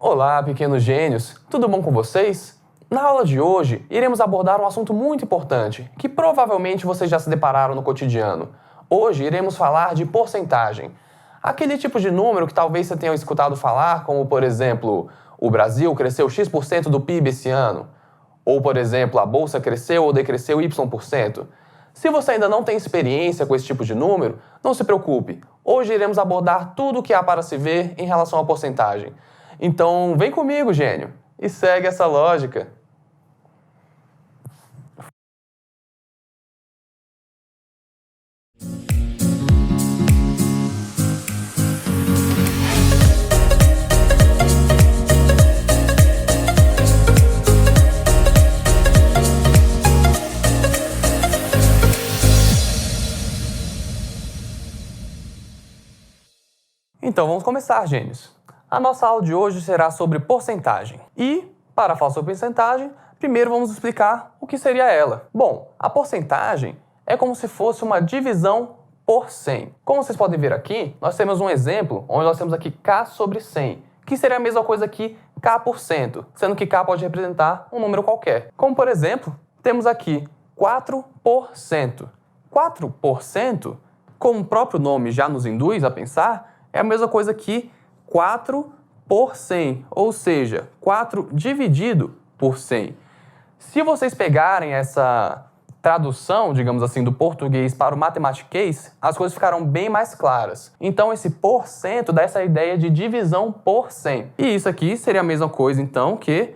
Olá, pequenos gênios! Tudo bom com vocês? Na aula de hoje, iremos abordar um assunto muito importante, que provavelmente vocês já se depararam no cotidiano. Hoje iremos falar de porcentagem. Aquele tipo de número que talvez você tenha escutado falar, como por exemplo, o Brasil cresceu X% do PIB esse ano. Ou por exemplo, a Bolsa cresceu ou decresceu Y%. Se você ainda não tem experiência com esse tipo de número, não se preocupe. Hoje iremos abordar tudo o que há para se ver em relação à porcentagem. Então, vem comigo, gênio, e segue essa lógica. Então, vamos começar, gênios. A nossa aula de hoje será sobre porcentagem. E, para falar sobre porcentagem, primeiro vamos explicar o que seria ela. Bom, a porcentagem é como se fosse uma divisão por 100. Como vocês podem ver aqui, nós temos um exemplo onde nós temos aqui K sobre 100, que seria a mesma coisa que K%, sendo que K pode representar um número qualquer. Como, por exemplo, temos aqui 4%. 4%, como o próprio nome já nos induz a pensar, é a mesma coisa que 4 por 100, ou seja, 4 dividido por 100. Se vocês pegarem essa tradução, digamos assim, do português para o matematiquês, as coisas ficarão bem mais claras. Então, esse porcento dá essa ideia de divisão por 100. E isso aqui seria a mesma coisa, então, que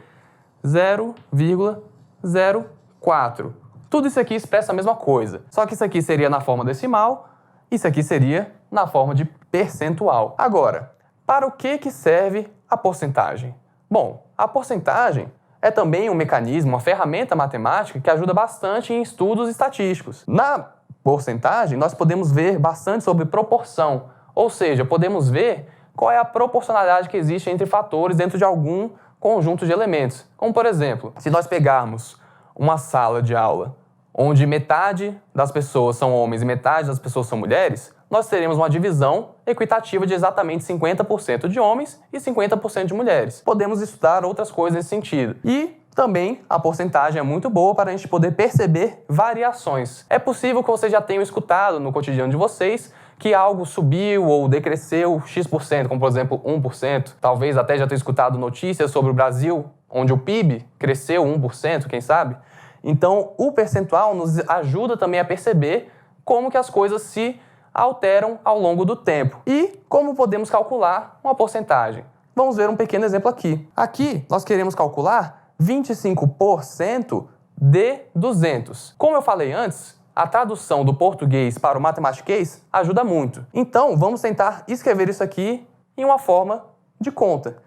0,04. Tudo isso aqui expressa a mesma coisa, só que isso aqui seria na forma decimal, isso aqui seria na forma de percentual. Agora, para o que serve a porcentagem? Bom, a porcentagem é também um mecanismo, uma ferramenta matemática que ajuda bastante em estudos estatísticos. Na porcentagem, nós podemos ver bastante sobre proporção, ou seja, podemos ver qual é a proporcionalidade que existe entre fatores dentro de algum conjunto de elementos. Como, por exemplo, se nós pegarmos uma sala de aula onde metade das pessoas são homens e metade das pessoas são mulheres, nós teremos uma divisão equitativa de exatamente 50% de homens e 50% de mulheres. Podemos estudar outras coisas nesse sentido. E também a porcentagem é muito boa para a gente poder perceber variações. É possível que vocês já tenham escutado no cotidiano de vocês que algo subiu ou decresceu X%, como por exemplo 1%. Talvez até já tenham escutado notícias sobre o Brasil, onde o PIB cresceu 1%, quem sabe? Então, o percentual nos ajuda também a perceber como que as coisas se alteram ao longo do tempo. E como podemos calcular uma porcentagem? Vamos ver um pequeno exemplo aqui. Aqui, nós queremos calcular 25% de 200. Como eu falei antes, a tradução do português para o matematiquês ajuda muito. Então, vamos tentar escrever isso aqui em uma forma de conta.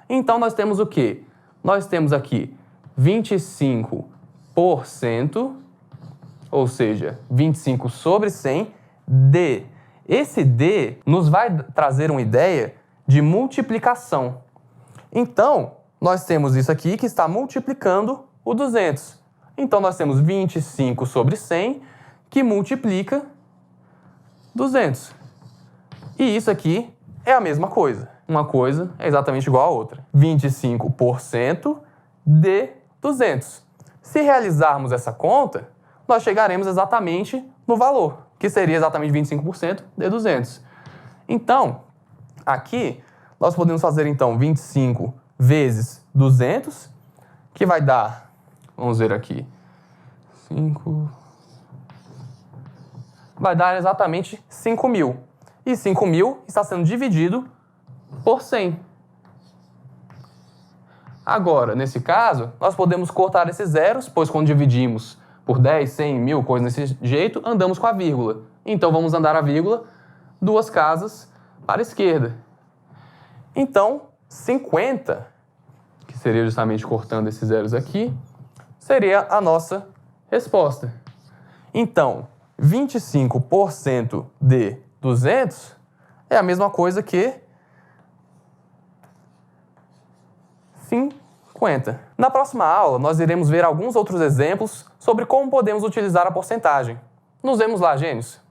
Então, nós temos o quê? Nós temos aqui 25%, ou seja, 25 sobre 100, D. Esse D nos vai trazer uma ideia de multiplicação. Então, nós temos isso aqui que está multiplicando o 200. Então, nós temos 25 sobre 100 que multiplica 200. E isso aqui é a mesma coisa. Uma coisa é exatamente igual à outra. 25% de 200. Se realizarmos essa conta, nós chegaremos exatamente no valor, que seria exatamente 25% de 200. Então, aqui, nós podemos fazer, então, 25 vezes 200, que vai dar, vamos ver aqui, 5... vai dar exatamente 5.000. E 5.000 está sendo dividido por 100. Agora, nesse caso, nós podemos cortar esses zeros, pois quando dividimos por 10, 100, 1.000, coisas desse jeito, andamos com a vírgula. Então, vamos andar a vírgula 2 casas para a esquerda. Então, 50, que seria justamente cortando esses zeros aqui, seria a nossa resposta. Então, 25% de 200 é a mesma coisa que 50. Na próxima aula, nós iremos ver alguns outros exemplos sobre como podemos utilizar a porcentagem. Nos vemos lá, gênios!